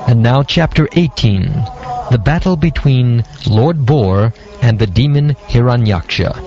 And now chapter 18, the battle between Lord Boar and the demon Hiranyaksha.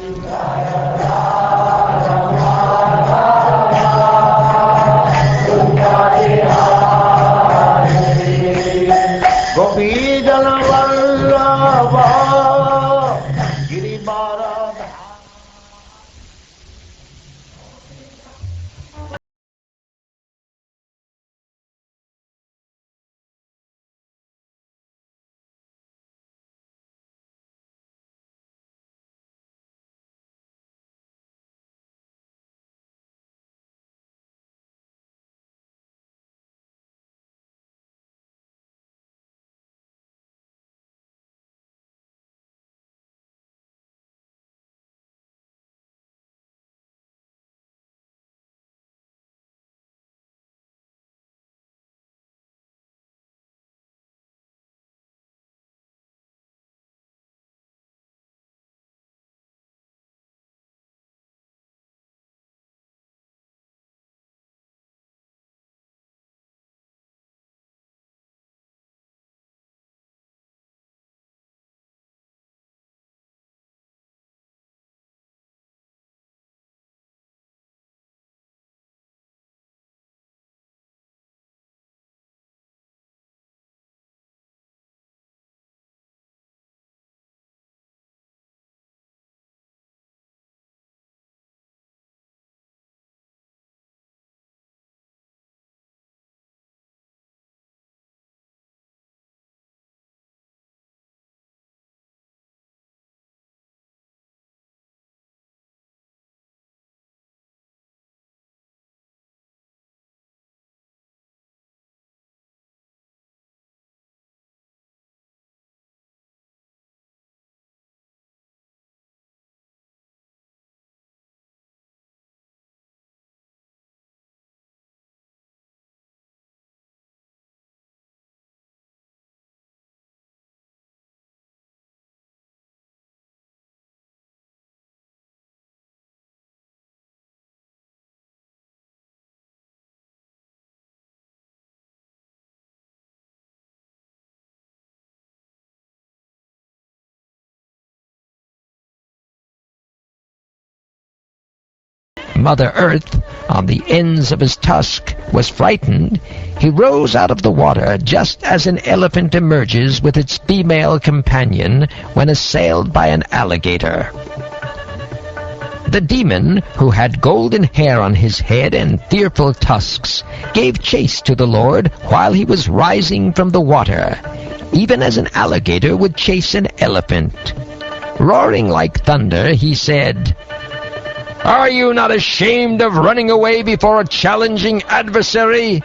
Mother Earth, on the ends of his tusk, was frightened. He rose out of the water just as an elephant emerges with its female companion when assailed by an alligator. The demon, who had golden hair on his head and fearful tusks, gave chase to the Lord while he was rising from the water, even as an alligator would chase an elephant. Roaring like thunder, he said, "Are you not ashamed of running away before a challenging adversary?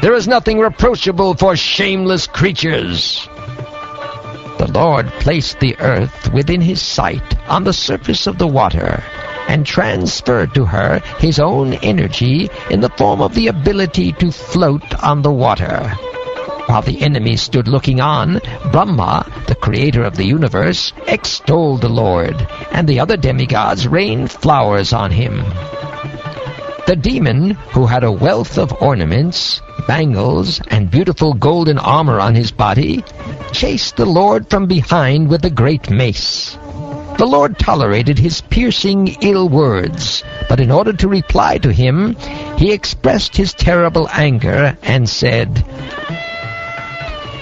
There is nothing reproachable for shameless creatures." The Lord placed the earth within his sight on the surface of the water, and transferred to her his own energy in the form of the ability to float on the water. While the enemy stood looking on, Brahma, the creator of the universe, extolled the Lord, and the other demigods rained flowers on him. The demon, who had a wealth of ornaments, bangles, and beautiful golden armor on his body, chased the Lord from behind with a great mace. The Lord tolerated his piercing ill words, but in order to reply to him, he expressed his terrible anger and said,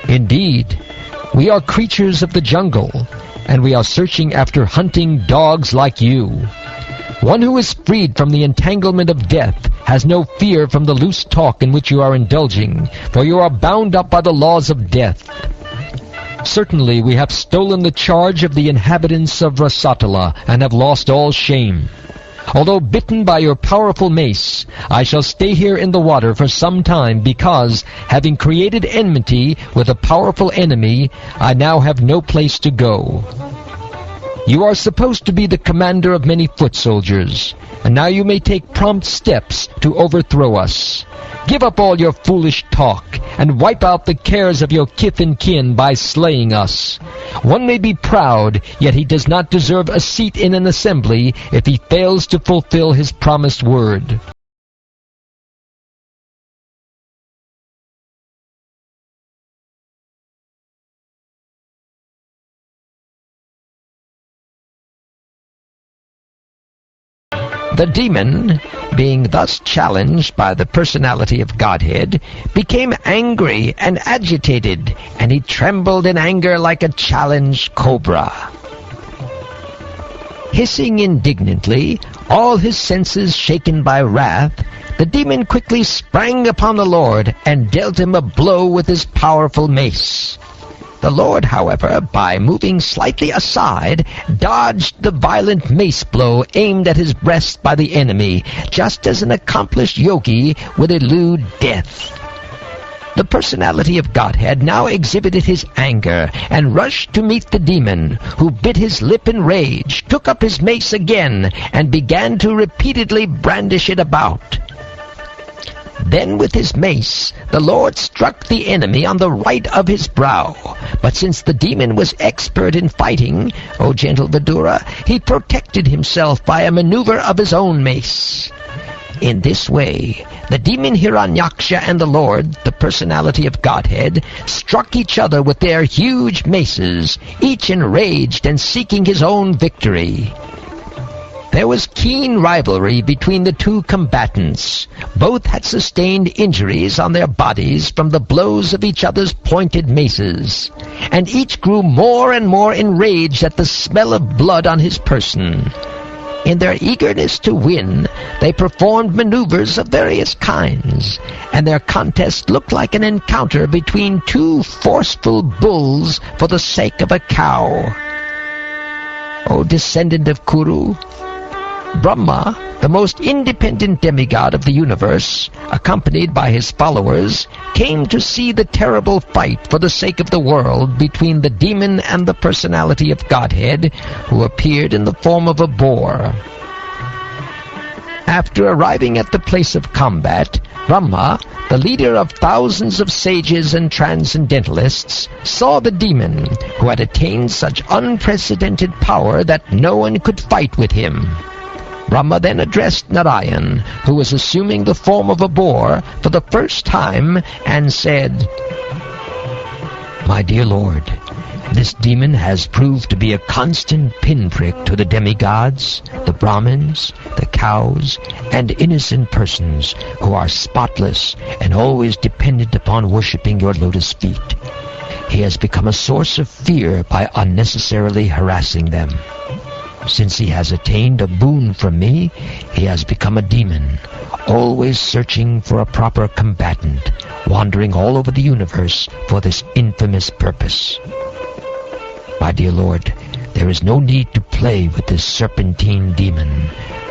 "Indeed, we are creatures of the jungle, and we are searching after hunting dogs like you. One who is freed from the entanglement of death has no fear from the loose talk in which you are indulging, for you are bound up by the laws of death. Certainly we have stolen the charge of the inhabitants of Rasatala, and have lost all shame. Although bitten by your powerful mace, I shall stay here in the water for some time because, having created enmity with a powerful enemy, I now have no place to go." You are supposed to be the commander of many foot soldiers, and now you may take prompt steps to overthrow us. Give up all your foolish talk, and wipe out the cares of your kith and kin by slaying us. One may be proud, yet he does not deserve a seat in an assembly if he fails to fulfill his promised word. The demon, being thus challenged by the personality of Godhead, became angry and agitated, and he trembled in anger like a challenged cobra. Hissing indignantly, all his senses shaken by wrath, the demon quickly sprang upon the Lord and dealt him a blow with his powerful mace. The Lord, however, by moving slightly aside, dodged the violent mace blow aimed at his breast by the enemy, just as an accomplished yogi would elude death. The personality of Godhead now exhibited his anger and rushed to meet the demon, who bit his lip in rage, took up his mace again, and began to repeatedly brandish it about. Then with his mace the Lord struck the enemy on the right of his brow. But since the demon was expert in fighting, O gentle Vidura, he protected himself by a maneuver of his own mace. In this way, the demon Hiranyaksha and the Lord, the personality of Godhead, struck each other with their huge maces, each enraged and seeking his own victory. There was keen rivalry between the two combatants. Both had sustained injuries on their bodies from the blows of each other's pointed maces, and each grew more and more enraged at the smell of blood on his person. In their eagerness to win, they performed maneuvers of various kinds, and their contest looked like an encounter between two forceful bulls for the sake of a cow. O descendant of Kuru, Brahma, the most independent demigod of the universe, accompanied by his followers, came to see the terrible fight for the sake of the world between the demon and the personality of Godhead, who appeared in the form of a boar. After arriving at the place of combat, Brahma, the leader of thousands of sages and transcendentalists, saw the demon, who had attained such unprecedented power that no one could fight with him. Brahma then addressed Narayan, who was assuming the form of a boar for the first time, and said, "My dear Lord, this demon has proved to be a constant pinprick to the demigods, the Brahmins, the cows, and innocent persons who are spotless and always dependent upon worshipping your lotus feet. He has become a source of fear by unnecessarily harassing them. Since he has attained a boon from me, he has become a demon, always searching for a proper combatant, wandering all over the universe for this infamous purpose. My dear Lord, there is no need to play with this serpentine demon,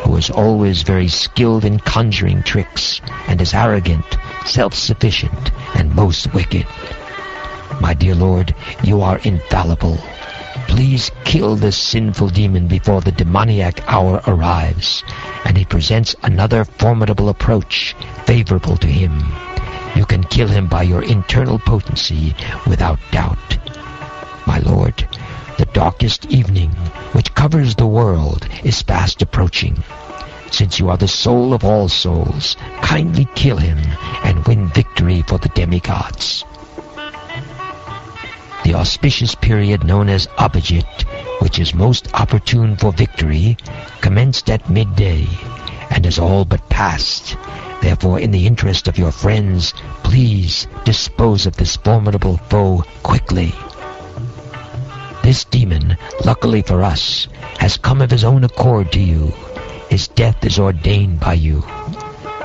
who is always very skilled in conjuring tricks, and is arrogant, self-sufficient, and most wicked. My dear Lord, you are infallible. Please kill this sinful demon before the demoniac hour arrives, and he presents another formidable approach, favorable to him. You can kill him by your internal potency, without doubt. My Lord, the darkest evening, which covers the world, is fast approaching. Since you are the soul of all souls, kindly kill him and win victory for the demigods." The auspicious period known as Abhijit, which is most opportune for victory, commenced at midday, and has all but passed. Therefore, in the interest of your friends, please dispose of this formidable foe quickly. This demon, luckily for us, has come of his own accord to you. His death is ordained by you.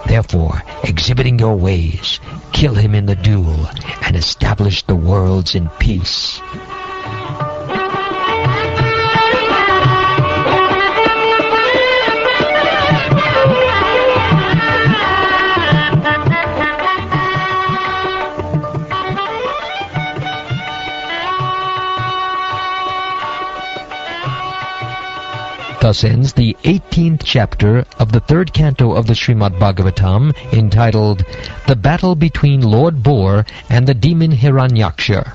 Therefore, exhibiting your ways, kill him in the duel, and establish the worlds in peace. Thus ends the 18th chapter of the 3rd canto of the Srimad Bhagavatam, entitled The Battle Between Lord Boar and the Demon Hiranyaksha.